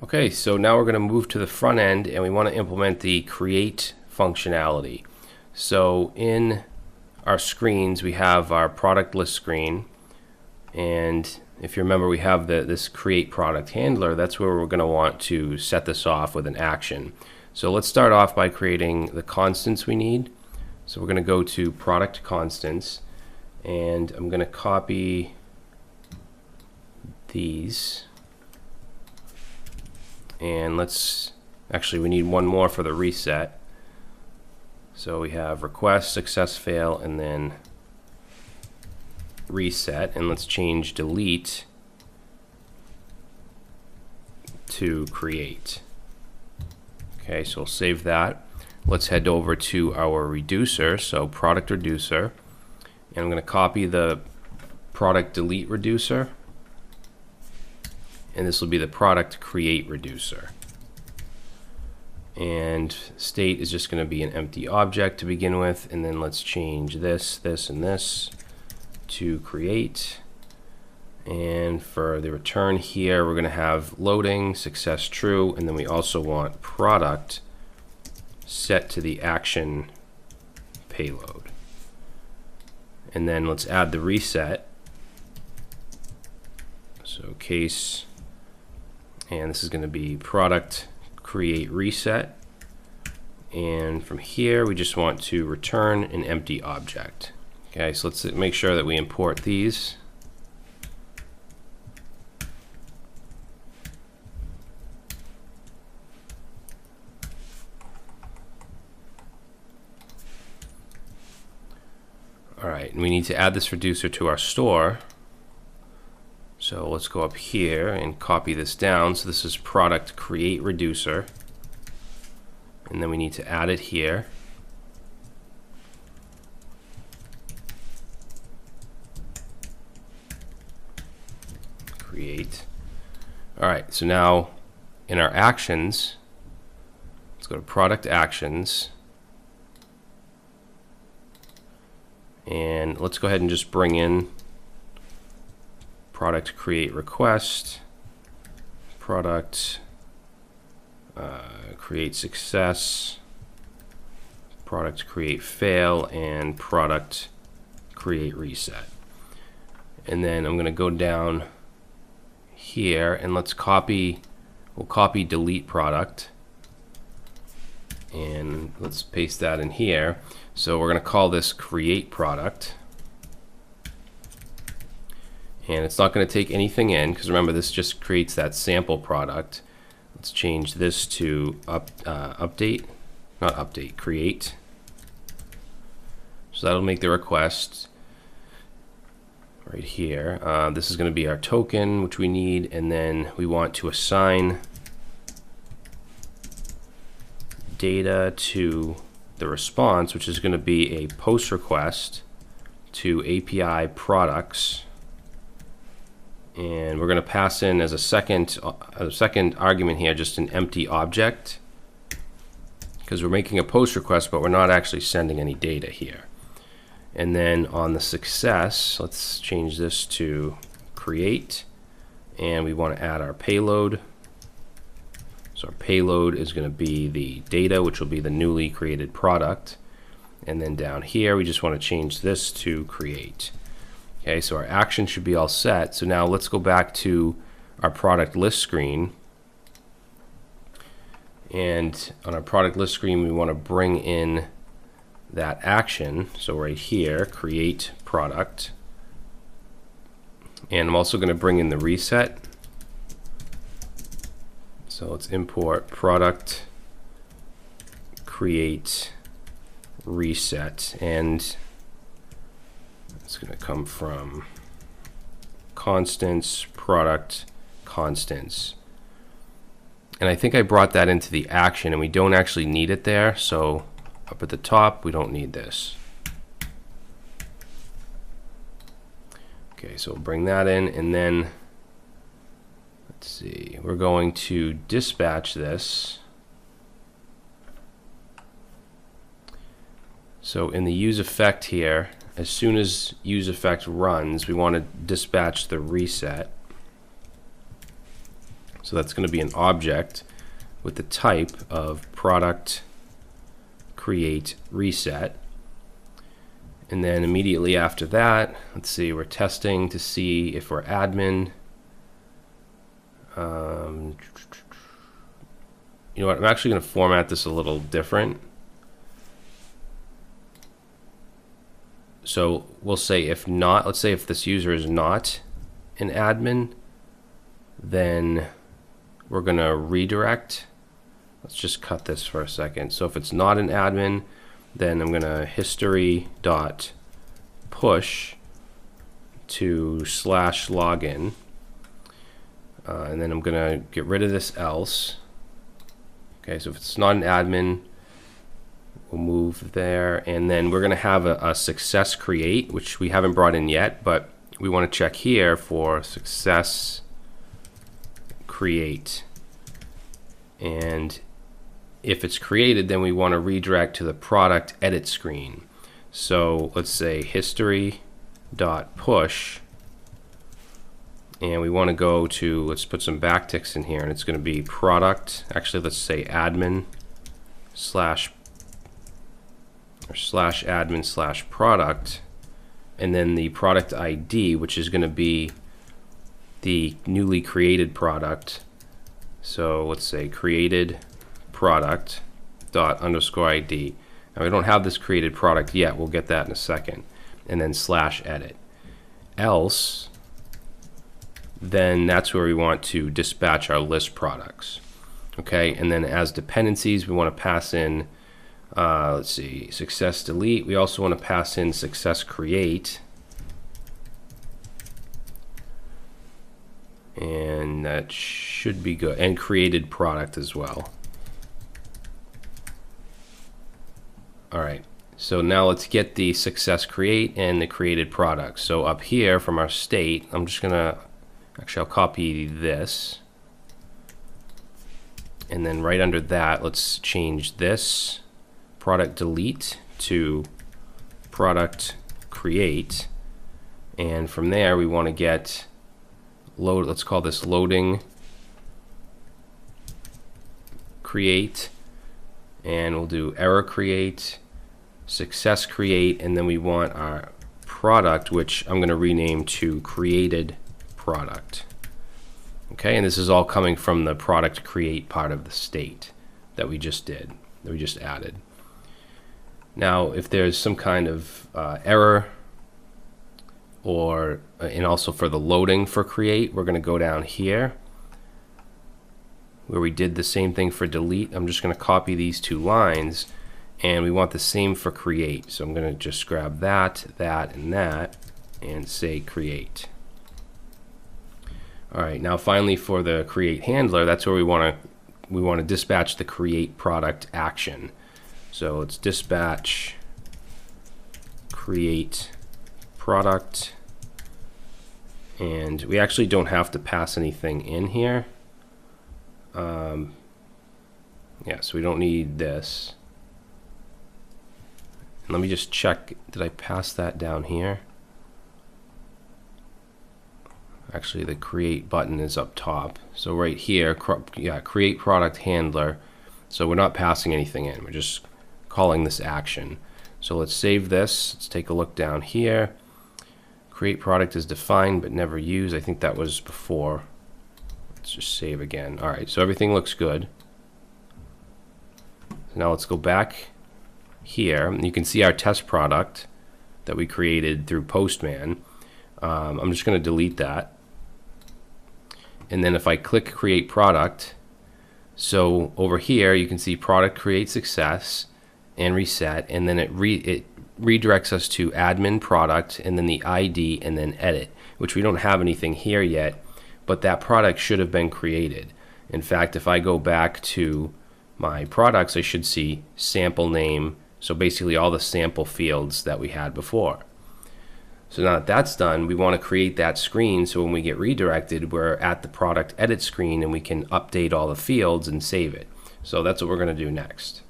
Okay, so now we're going to move to the front end and we want to implement the create functionality. So in our screens we have our product list screen, and if you remember we have this create product handler. That's where we're going to want to set this off with an action. So let's start off by creating the constants we need. So we're going to go to product constants, and I'm going to copy these. And we need one more for the reset. So we have request, success, fail, and then reset. And let's change delete to create. Okay, so we'll save that. Let's head over to our reducer, so product reducer. And I'm going to copy the product delete reducer. And this will be the product create reducer. And state is just going to be an empty object to begin with, and then let's change this, and this to create. And for the return here, we're going to have loading, success, true, and then we also want product set to the action payload. And then let's add the reset. So case, and this is going to be product create reset, and from here we just want to return an empty object. Okay, so let's make sure that we import these. Alright, and we need to add this reducer to our store. So let's go up here and copy this down. So this is product create reducer, and then we need to add it here. Create. All right, so now in our actions, let's go to product actions, and let's go ahead and just bring in product create request, product create success, product create fail, and product create reset. And then I'm going to go down here and we'll copy delete product, and let's paste that in here. So we're going to call this create product. And it's not going to take anything in, because remember, this just creates that sample product. Let's change this to create. So that'll make the request right here. This is going to be our token, which we need, and then we want to assign data to the response, which is going to be a post request to API products. And we're going to pass in as a second argument here just an empty object, because we're making a post request but we're not actually sending any data here. And then on the success, let's change this to create, and we want to add our payload. So our payload is going to be the data, which will be the newly created product. And then down here we just want to change this to create. Okay, so our action should be all set. So now let's go back to our product list screen. And on our product list screen, we want to bring in that action. So right here, create product. And I'm also going to bring in the reset. So let's import product create reset, and it's going to come from constants, product constants. And I think I brought that into the action, and we don't actually need it there. So up at the top, we don't need this. Okay, so we'll bring that in, and then let's see, we're going to dispatch this. So in the use effect here, as soon as use effect runs, we want to dispatch the reset. So that's going to be an object with the type of product create reset. And then immediately after that, let's see, we're testing to see if we're admin. You know what, I'm actually going to format this a little different. So we'll say if not, let's say if this user is not an admin, then we're going to redirect. Let's just cut this for a second. So if it's not an admin, then I'm going to history dot push to /login. And then I'm going to get rid of this else. Okay, so if it's not an admin, we'll move there. And then we're going to have a success create, which we haven't brought in yet, but we want to check here for success create. And if it's created, then we want to redirect to the product edit screen. So let's say history dot push. And we want to go to, let's put some backticks in here, and it's going to be product, actually let's say admin /admin /product, and then the product ID, which is going to be the newly created product. So let's say created product dot underscore ID. Now we don't have this created product yet, we'll get that in a second. And then /edit. Else, then that's where we want to dispatch our list products. Okay, and then as dependencies, we want to pass in, let's see, success delete. We also want to pass in success create. And that should be good. And created product as well. All right, so now let's get the success create and the created product. So up here from our state, I'm just going to, actually I'll copy this. And then right under that, let's change this product delete to product create. And from there, we want to get load, let's call this loading create. And we'll do error create, success create, and then we want our product, which I'm going to rename to created product. Okay, and this is all coming from the product create part of the state that we just did, that we just added. Now, if there's some kind of error, or and also for the loading for create, we're going to go down here where we did the same thing for delete. I'm just going to copy these two lines, and we want the same for create. So I'm going to just grab that, and that, and say create. All right, now finally for the create handler, that's where we want to dispatch the create product action. So let's dispatch create product, and we actually don't have to pass anything in here. Yeah, so we don't need this. And let me just check, did I pass that down here? Actually, the create button is up top. So right here, yeah, create product handler. So we're not passing anything in, we're just calling this action. So let's save this. Let's take a look down here. Create product is defined but never used. I think that was before. Let's just save again. All right, so everything looks good. So now let's go back here. You can see our test product that we created through Postman. I'm just going to delete that. And then if I click create product, so over here you can see product create success and reset, and then it redirects us to admin product and then the ID and then edit, which we don't have anything here yet, but that product should have been created. In fact, if I go back to my products, I should see sample name, so basically all the sample fields that we had before. So now that that's done, we want to create that screen so when we get redirected, we're at the product edit screen and we can update all the fields and save it. So that's what we're going to do next.